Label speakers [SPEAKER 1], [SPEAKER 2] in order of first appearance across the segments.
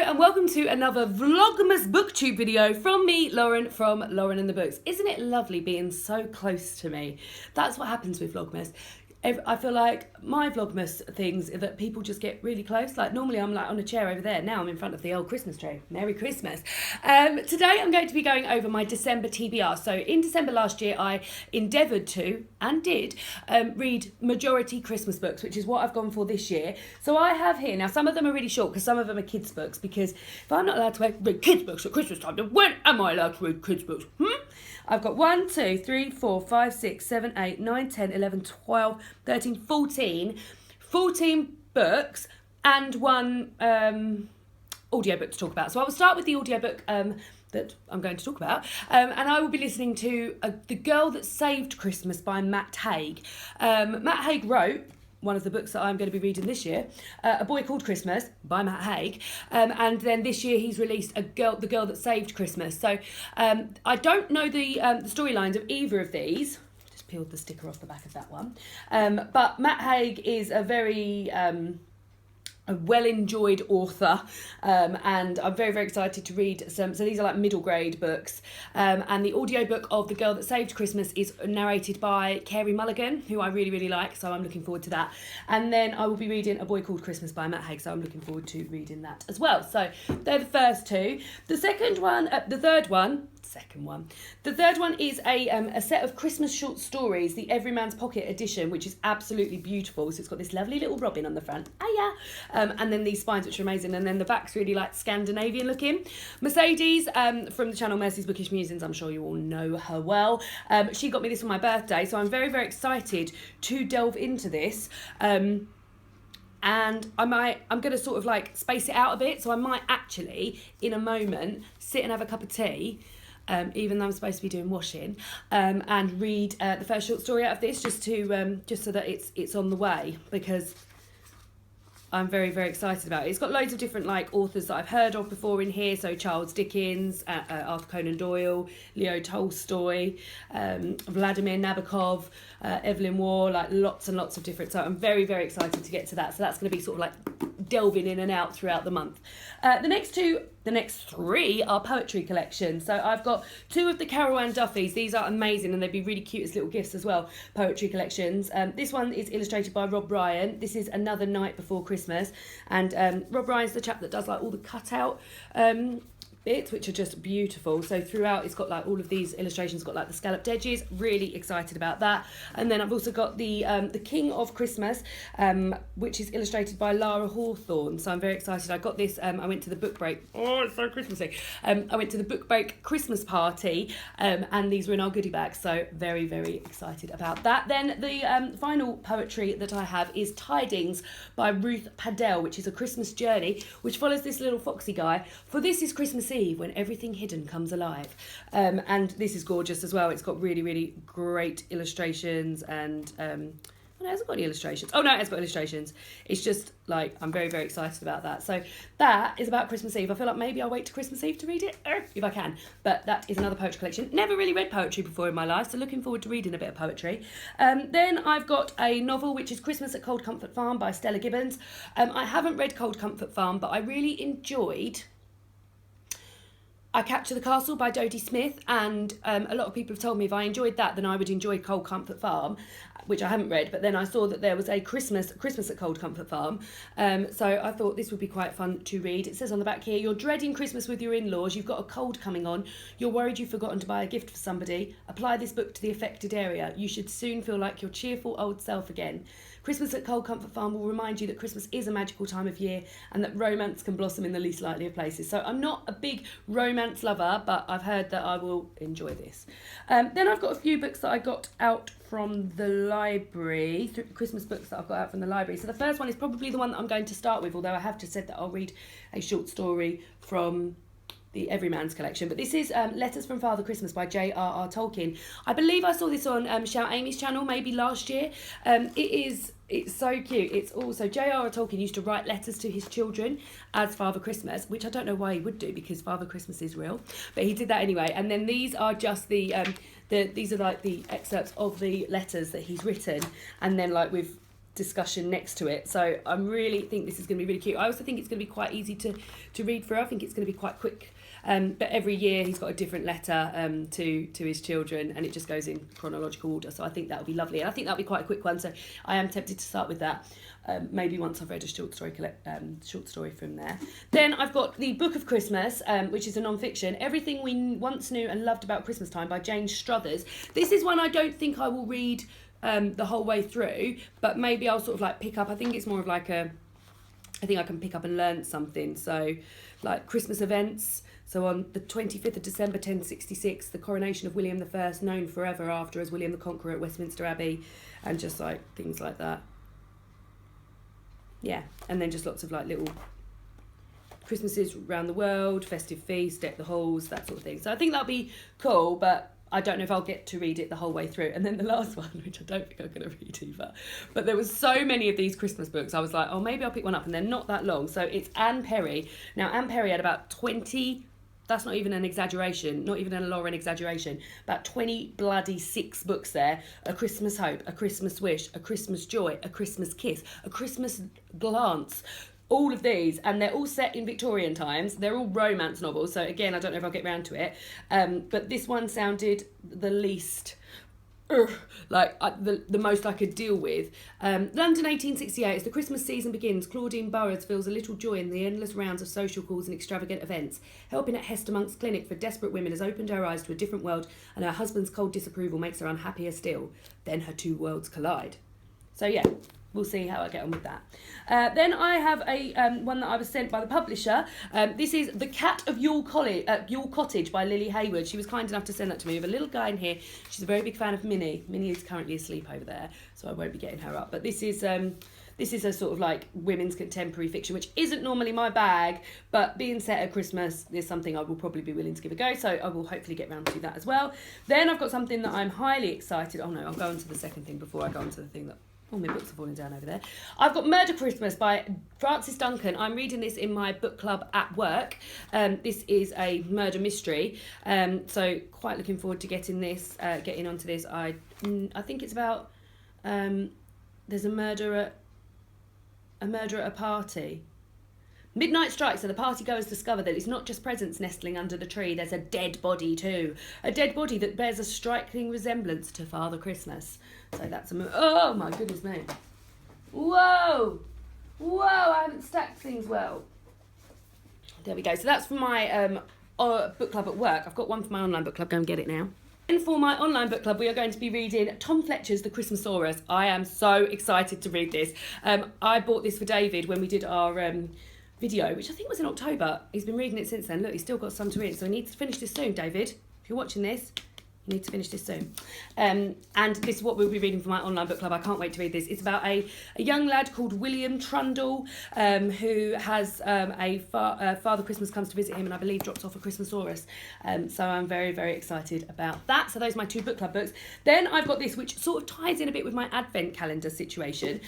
[SPEAKER 1] and welcome to another Vlogmas booktube video from me, Lauren, from Lauren and the Books. Isn't it lovely being so close to me? That's what happens with Vlogmas. I feel like my Vlogmas things are that people just get really close. Like normally I'm like on a chair over there. Now I'm in front of the old Christmas tree. Merry Christmas. Today I'm going to be going over my December TBR. So in December last year I endeavoured to, and did, read majority Christmas books, which is what I've gone for this year. So I have here, now some of them are really short because some of them are kids books, because if I'm not allowed to read kids books at Christmas time, then when am I allowed to read kids books? I've got 1, 2, 3, 4, 5, 6, 7, 8, 9, 10, 11, 12, 13, 14 books and one audiobook to talk about. So I will start with the audiobook that I'm going to talk about, and I will be listening to The Girl That Saved Christmas by Matt Haig. Matt Haig wrote one of the books that I'm going to be reading this year, A Boy Called Christmas by Matt Haig, and then this year he's released The Girl That Saved Christmas. So I don't know the storylines of either of these. Just peeled the sticker off the back of that one, but Matt Haig is a very a well-enjoyed author, and I'm very, very excited to read some. So these are like middle grade books, and the audiobook of The Girl That Saved Christmas is narrated by Carey Mulligan, who I really, really like, so I'm looking forward to that. And then I will be reading A Boy Called Christmas by Matt Haig, so I'm looking forward to reading that as well. So they're the first two. The third one is a set of Christmas short stories, the Everyman's Pocket edition, which is absolutely beautiful. So it's got this lovely little robin on the front, and then these spines, which are amazing, and then the back's really like Scandinavian looking. Mercedes, from the channel Mercy's Bookish Musings, I'm sure you all know her well. She got me this for my birthday, so I'm very, very excited to delve into this. And I'm going to sort of like space it out a bit, so I might actually, in a moment, sit and have a cup of tea, even though I'm supposed to be doing washing, and read the first short story out of this, just so that it's on the way, because I'm very, very excited about it. It's got loads of different like authors that I've heard of before in here. So Charles Dickens, Arthur Conan Doyle, Leo Tolstoy, Vladimir Nabokov, Evelyn Waugh, like lots and lots of different. So I'm very, very excited to get to that. So that's going to be sort of like delving in and out throughout the month. The next three are poetry collections. So I've got 2 of the Carol Ann Duffys. These are amazing and they'd be really cute as little gifts as well. Poetry collections. This one is illustrated by Rob Ryan. This is Another Night Before Christmas. And Rob Ryan's the chap that does like all the cutout bits, which are just beautiful. So throughout it's got like all of these illustrations, got like the scalloped edges. Really excited about that. And then I've also got the King of Christmas, which is illustrated by Lara Hawthorne. So I'm very excited. I got this, I went to the book break. Oh, it's so Christmassy. I went to the book break Christmas party, and these were in our goodie bag. So very, very excited about that. Then the final poetry that I have is Tidings by Ruth Padell, which is a Christmas journey, which follows this little foxy guy. For this is Christmas Eve, when everything hidden comes alive, and this is gorgeous as well. It's got really, really great illustrations, and it hasn't got any illustrations. Oh no, it has got illustrations. It's just like, I'm very, very excited about that. So that is about Christmas Eve. I feel like maybe I'll wait to Christmas Eve to read it, if I can. But that is another poetry collection. Never really read poetry before in my life, so looking forward to reading a bit of poetry. Then I've got a novel, which is Christmas at Cold Comfort Farm by Stella Gibbons. I haven't read Cold Comfort Farm, but I really enjoyed I Capture the Castle by Dodie Smith, and a lot of people have told me if I enjoyed that, then I would enjoy Cold Comfort Farm, which I haven't read, but then I saw that there was a Christmas at Cold Comfort Farm, so I thought this would be quite fun to read. It says on the back here, you're dreading Christmas with your in-laws, you've got a cold coming on, you're worried you've forgotten to buy a gift for somebody, apply this book to the affected area, you should soon feel like your cheerful old self again. Christmas at Cold Comfort Farm will remind you that Christmas is a magical time of year and that romance can blossom in the least likely of places. So I'm not a big romance lover, but I've heard that I will enjoy this. Then I've got a few books that I got out from the library, Christmas books that I've got out from the library. So the first one is probably the one that I'm going to start with, although I have just said that I'll read a short story from the Everyman's collection. But this is Letters from Father Christmas by J.R.R. Tolkien. I believe I saw this on Shout Amy's channel maybe last year. It's so cute. It's also J.R.R. Tolkien used to write letters to his children as Father Christmas, which I don't know why he would do because Father Christmas is real, but he did that anyway. And then these are just these are like the excerpts of the letters that he's written, and then like with discussion next to it. So I really think this is going to be really cute. I also think it's going to be quite easy to read through. I think it's going to be quite quick. But every year he's got a different letter to his children, and it just goes in chronological order. So I think that'll be lovely, and I think that'll be quite a quick one. So I am tempted to start with that. Maybe once I've read a short story from there. Then I've got the Book of Christmas, which is a non-fiction, Everything We Once Knew and Loved About Christmas Time by Jane Struthers. This is one I don't think I will read the whole way through, but maybe I'll sort of like pick up. I think it's more of like I think I can pick up and learn something. So like Christmas events. So on the 25th of December 1066, the coronation of William I, known forever after as William the Conqueror at Westminster Abbey, and just like things like that. Yeah, and then just lots of like little Christmases around the world, festive feasts, deck the halls, that sort of thing. So I think that'll be cool, but I don't know if I'll get to read it the whole way through. And then the last one, which I don't think I'm going to read either, but there was so many of these Christmas books, I was like, oh, maybe I'll pick one up, and they're not that long. So it's Anne Perry. Now, Anne Perry had about 20, that's not even an exaggeration, not even a Lauren exaggeration, about 26 books there. A Christmas Hope, A Christmas Wish, A Christmas Joy, A Christmas Kiss, A Christmas Glance. All of these, and they're all set in Victorian times. They're all romance novels, so again, I don't know if I'll get round to it. But this one sounded the least, the most I could deal with. London 1868, as the Christmas season begins, Claudine Burroughs feels a little joy in the endless rounds of social calls and extravagant events. Helping at Hester Monk's clinic for desperate women has opened her eyes to a different world, and her husband's cold disapproval makes her unhappier still. Then her two worlds collide. So yeah, we'll see how I get on with that. Then I have a one that I was sent by the publisher. This is The Cat of Yule Cottage by Lily Hayward. She was kind enough to send that to me with a little guy in here. She's a very big fan of Minnie. Minnie is currently asleep over there, so I won't be getting her up. But this is a sort of like women's contemporary fiction, which isn't normally my bag, but being set at Christmas is something I will probably be willing to give a go, so I will hopefully get round to that as well. Then I've got something that I'm highly excited. Oh no, I'll go on to the second thing before I go on to the thing that... Oh, my books are falling down over there. I've got Murder Christmas by Frances Duncan. I'm reading this in my book club at work. This is a murder mystery. So quite looking forward to getting onto this. I think it's about there's a murder at a party. Midnight strikes, and the partygoers discover that it's not just presents nestling under the tree. There's a dead body too. A dead body that bears a striking resemblance to Father Christmas. So that's oh my goodness me. Whoa! I haven't stacked things well. There we go. So that's for my book club at work. I've got one for my online book club. Go and get it now. And for my online book club, we are going to be reading Tom Fletcher's The Christmasaurus. I am so excited to read this. I bought this for David when we did our... video, which I think was in October. He's been reading it since then. Look, he's still got some to read, so he needs to finish this soon, David. If you're watching this, you need to finish this soon. And this is what we'll be reading for my online book club. I can't wait to read this. It's about a young lad called William Trundle, who has Father Christmas comes to visit him, and I believe drops off a Christmasaurus. So I'm very, very excited about that. So those are my two book club books. Then I've got this, which sort of ties in a bit with my advent calendar situation.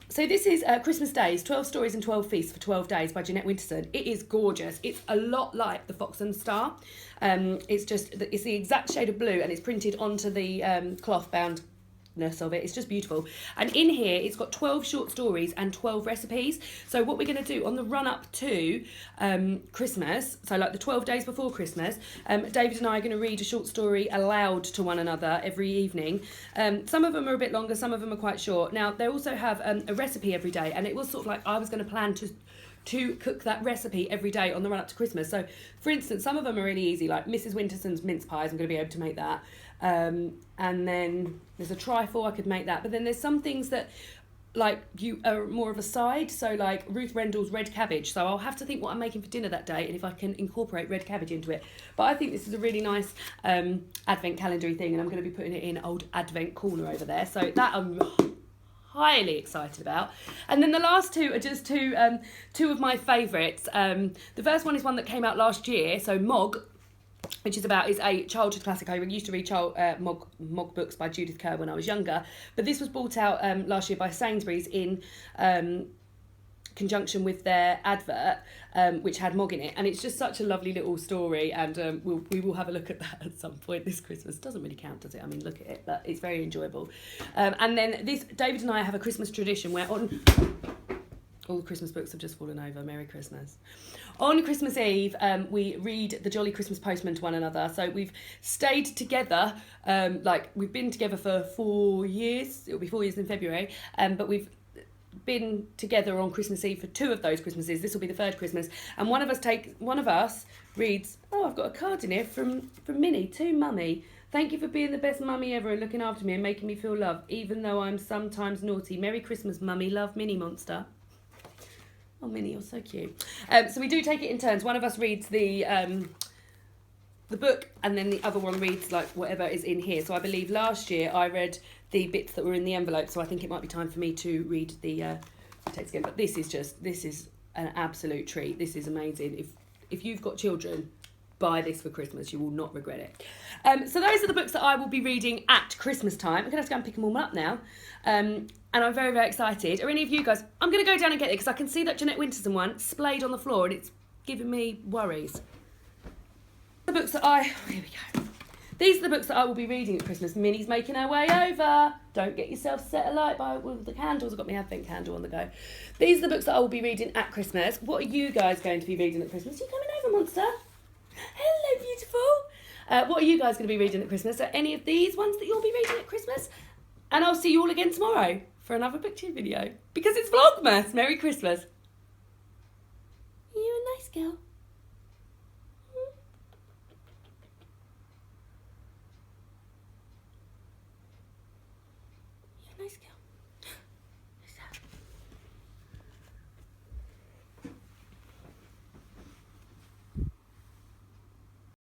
[SPEAKER 1] So this is Christmas Days, 12 Stories and 12 Feasts for 12 Days by Jeanette Winterson. It is gorgeous. It's a lot like The Fox and the Star. It's the exact shade of blue, and it's printed onto the cloth boundness of it. It's just beautiful. And in here, it's got 12 short stories and 12 recipes. So what we're going to do on the run up to Christmas, so like the 12 days before Christmas, David and I are going to read a short story aloud to one another every evening. Some of them are a bit longer, some of them are quite short. Now, they also have a recipe every day, and it was sort of like I was going to plan to cook that recipe every day on the run up to Christmas. So, for instance, some of them are really easy, like Mrs. Winterson's mince pies, I'm going to be able to make that. And then there's a trifle, I could make that. But then there's some things that like you are more of a side, so like Ruth Rendell's red cabbage. So I'll have to think what I'm making for dinner that day and if I can incorporate red cabbage into it. But I think this is a really nice advent calendar thing, and I'm going to be putting it in old advent corner over there. So that I'm highly excited about. And then the last two are just two of my favourites. The first one is one that came out last year, so Mog, which is a childhood classic. I used to read Mog books by Judith Kerr when I was younger, but this was brought out last year by Sainsbury's in conjunction with their advert, which had Mog in it, and it's just such a lovely little story, and we will have a look at that at some point this Christmas. Doesn't really count, does it? I mean, look at it, but it's very enjoyable. And then David and I have a Christmas tradition where on... All the Christmas books have just fallen over. Merry Christmas. On Christmas Eve, we read The Jolly Christmas Postman to one another. So we've stayed together, we've been together for 4 years. It'll be 4 years in February. But we've been together on Christmas Eve for 2 of those Christmases. This will be the 3rd Christmas. And one of us reads, oh, I've got a card in here from Minnie to Mummy. Thank you for being the best mummy ever and looking after me and making me feel loved, even though I'm sometimes naughty. Merry Christmas, Mummy. Love, Minnie Monster. Oh, Minnie, you're so cute. So we do take it in turns. One of us reads the book, and then the other one reads like whatever is in here. So I believe last year I read the bits that were in the envelope. So I think it might be time for me to read the text again. But this is an absolute treat. This is amazing. If you've got children, buy this for Christmas. You will not regret it. So those are the books that I will be reading at Christmas time. I'm going to have to go and pick them all up now. And I'm very, very excited. Are any of you guys... I'm going to go down and get it because I can see that Jeanette Winterson one splayed on the floor and it's giving me worries. The books that Here we go. These are the books that I will be reading at Christmas. Minnie's making her way over. Don't get yourself set alight with the candles. I've got my Advent candle on the go. These are the books that I will be reading at Christmas. What are you guys going to be reading at Christmas? Are you coming over, monster? Hello, beautiful. What are you guys going to be reading at Christmas? Are any of these ones that you'll be reading at Christmas? And I'll see you all again tomorrow for another booktube video. Because it's Vlogmas. Merry Christmas. Are you a nice girl?